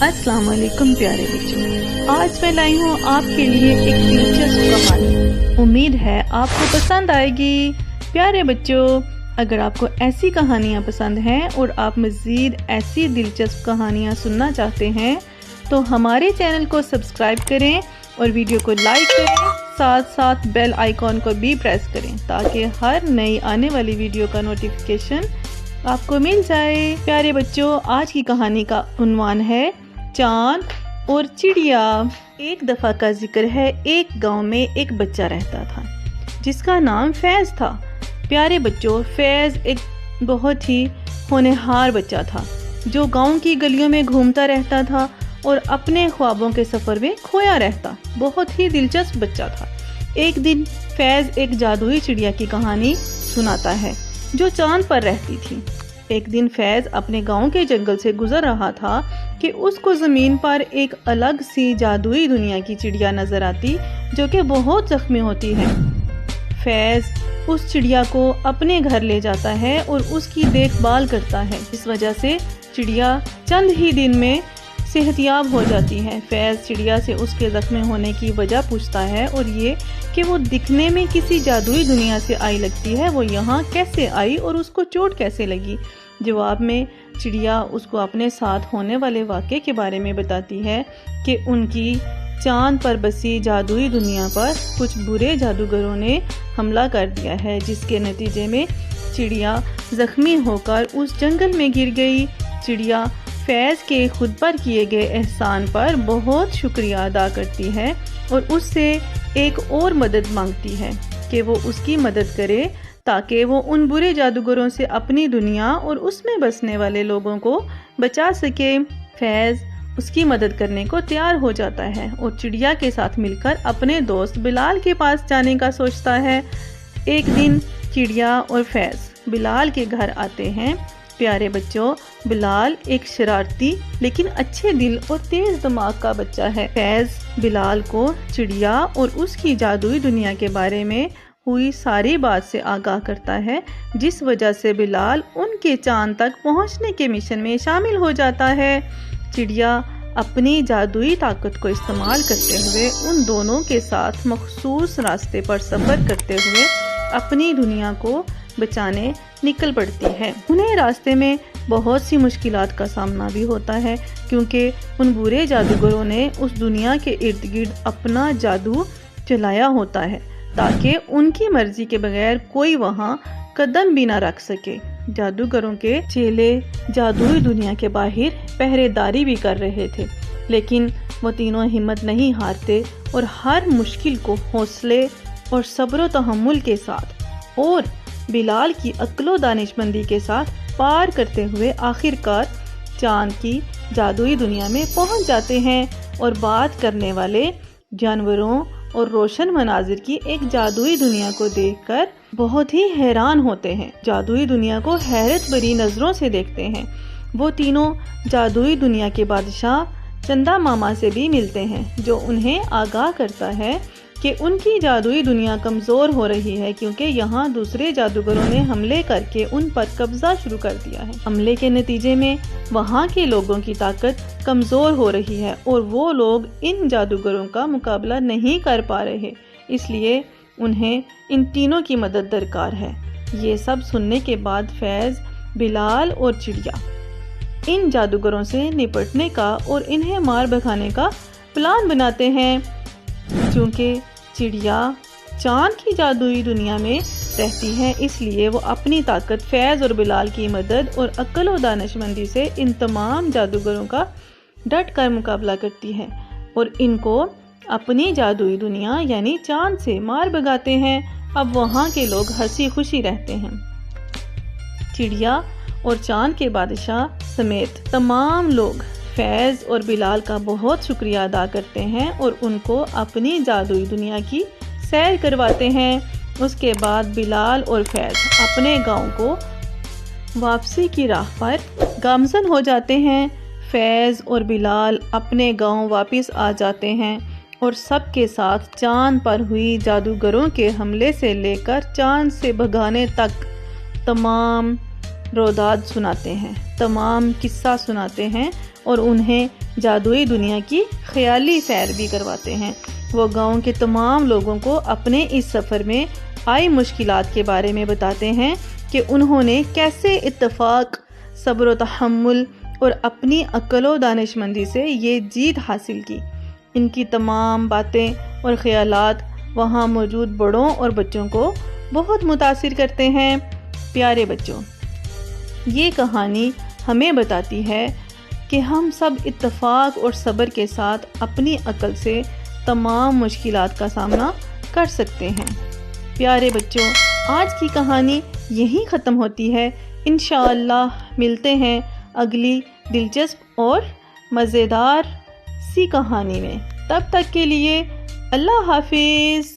अस्सलाम वालेकुम प्यारे बच्चों, आज मैं लाई हूँ आपके लिए एक दिलचस्प कहानी। उम्मीद है आपको पसंद आएगी। प्यारे बच्चों, अगर आपको ऐसी कहानियाँ पसंद हैं और आप मज़ीद ऐसी दिलचस्प कहानियाँ सुनना चाहते हैं तो हमारे चैनल को सब्सक्राइब करें और वीडियो को लाइक करें, साथ साथ बेल आइकॉन को भी प्रेस करें ताकि हर नई आने वाली वीडियो का नोटिफिकेशन आपको मिल जाए। प्यारे बच्चों, आज की कहानी का उन्वान है चांद और चिड़िया। एक दफा का जिक्र है, एक गांव में एक बच्चा रहता था जिसका नाम फैज था। प्यारे बच्चों, फैज एक बहुत ही होनहार बच्चा था जो गांव की गलियों में घूमता रहता था और अपने ख्वाबों के सफर में खोया रहता। बहुत ही दिलचस्प बच्चा था। एक दिन फैज एक जादुई चिड़िया की कहानी सुनाता है जो चांद पर रहती थी। एक दिन फैज अपने गांव के जंगल से गुजर रहा था कि उसको जमीन पर एक अलग सी जादुई दुनिया की चिड़िया नजर आती जो कि बहुत जख्मी होती है। फैज उस चिड़िया को अपने घर ले जाता है और उसकी देखभाल करता है। इस वजह से चिड़िया चंद ही दिन में सेहतयाब हो जाती है। फैज चिड़िया से उसके जख्मी होने की वजह पूछता है और ये कि वो दिखने में किसी जादुई दुनिया से आई लगती है, वो यहाँ कैसे आई और उसको चोट कैसे लगी। जवाब में चिड़िया उसको अपने साथ होने वाले वाक़े के बारे में बताती है कि उनकी चांद पर बसी जादुई दुनिया पर कुछ बुरे जादूगरों ने हमला कर दिया है, जिसके नतीजे में चिड़िया जख्मी होकर उस जंगल में गिर गई। चिड़िया फैज के खुद पर किए गए एहसान पर बहुत शुक्रिया अदा करती है और उससे एक और मदद मांगती है कि वो उसकी मदद करे ताकि वो उन बुरे जादूगरों से अपनी दुनिया और उसमें बसने वाले लोगों को बचा सके। फैज उसकी मदद करने को तैयार हो जाता है और चिड़िया के साथ मिलकर अपने दोस्त बिलाल के पास जाने का सोचता है। एक दिन चिड़िया और फैज बिलाल के घर आते हैं। प्यारे बच्चों, बिलाल एक शरारती लेकिन अच्छे दिल और तेज दिमाग का बच्चा है। फैज बिलाल को चिड़िया और उसकी जादुई दुनिया के बारे में हुई सारी बात से आगाह करता है, जिस वजह से बिलाल उनके चांद तक पहुंचने के मिशन में शामिल हो जाता है। चिड़िया अपनी जादुई ताकत को इस्तेमाल करते हुए उन दोनों के साथ मखसूस रास्ते पर सफर करते हुए अपनी दुनिया को बचाने निकल पड़ती है। उन्हें रास्ते में बहुत सी मुश्किलात का सामना भी होता है क्योंकि उन बुरे जादूगरों ने उस दुनिया के इर्द गिर्द अपना जादू चलाया होता है ताकि उनकी मर्जी के बगैर कोई वहाँ कदम भी ना रख सके। जादूगरों के चेले जादुई दुनिया के बाहर पहरेदारी भी कर रहे थे, लेकिन वो तीनों हिम्मत नहीं हारते और हर मुश्किल को हौसले और सब्र तहम्मुल के साथ और बिलाल की अक्लो दानिशमंदी के साथ पार करते हुए आखिरकार चांद की जादुई दुनिया में पहुंच जाते हैं और बात करने वाले जानवरों और रोशन मनाजिर की एक जादुई दुनिया को देखकर बहुत ही हैरान होते हैं। जादुई दुनिया को हैरत भरी नजरों से देखते हैं। वो तीनों जादुई दुनिया के बादशाह चंदा मामा से भी मिलते हैं जो उन्हें आगाह करता है कि उनकी जादुई दुनिया कमज़ोर हो रही है क्योंकि यहाँ दूसरे जादूगरों ने हमले करके उन पर कब्जा शुरू कर दिया है। हमले के नतीजे में वहाँ के लोगों की ताकत कमज़ोर हो रही है और वो लोग इन जादूगरों का मुकाबला नहीं कर पा रहे, इसलिए उन्हें इन तीनों की मदद दरकार है। ये सब सुनने के बाद फैज, बिलाल और चिड़िया इन जादूगरों से निपटने का और इन्हें मार भगाने का प्लान बनाते हैं। चूँकि चिड़िया चांद की जादुई दुनिया में रहती है, इसलिए वो अपनी ताकत फैज और बिलाल की मदद और अक्ल और दानिशमंदी से इन तमाम जादूगरों का डट कर मुकाबला करती है और इनको अपनी जादुई दुनिया यानी चांद से मार भगाते हैं। अब वहाँ के लोग हंसी खुशी रहते हैं। चिड़िया और चांद के बादशाह समेत तमाम लोग फैज और बिलाल का बहुत शुक्रिया अदा करते हैं और उनको अपनी जादुई दुनिया की सैर करवाते हैं। उसके बाद बिलाल और फैज अपने गांव को वापसी की राह पर गामजन हो जाते हैं। फैज और बिलाल अपने गांव वापस आ जाते हैं और सबके साथ चांद पर हुई जादूगरों के हमले से लेकर चांद से भगाने तक तमाम रोदाद सुनाते हैं, तमाम किस्सा सुनाते हैं और उन्हें جادوئی دنیا کی خیالی سیر بھی کرواتے ہیں۔ وہ گاؤں کے تمام لوگوں کو اپنے اس سفر میں آئی مشکلات کے بارے میں بتاتے ہیں کہ انہوں نے کیسے اتفاق، صبر و تحمل اور اپنی عقل و دانشمندی سے یہ جیت حاصل کی۔ ان کی تمام باتیں اور خیالات وہاں موجود بڑوں اور بچوں کو بہت متاثر کرتے ہیں۔ پیارے بچوں، یہ کہانی ہمیں بتاتی ہے کہ ہم سب اتفاق اور صبر کے ساتھ اپنی عقل سے تمام مشکلات کا سامنا کر سکتے ہیں۔ پیارے بچوں، آج کی کہانی یہیں ختم ہوتی ہے۔ انشاءاللہ ملتے ہیں اگلی دلچسپ اور مزیدار سی کہانی میں۔ تب تک کے لیے اللہ حافظ۔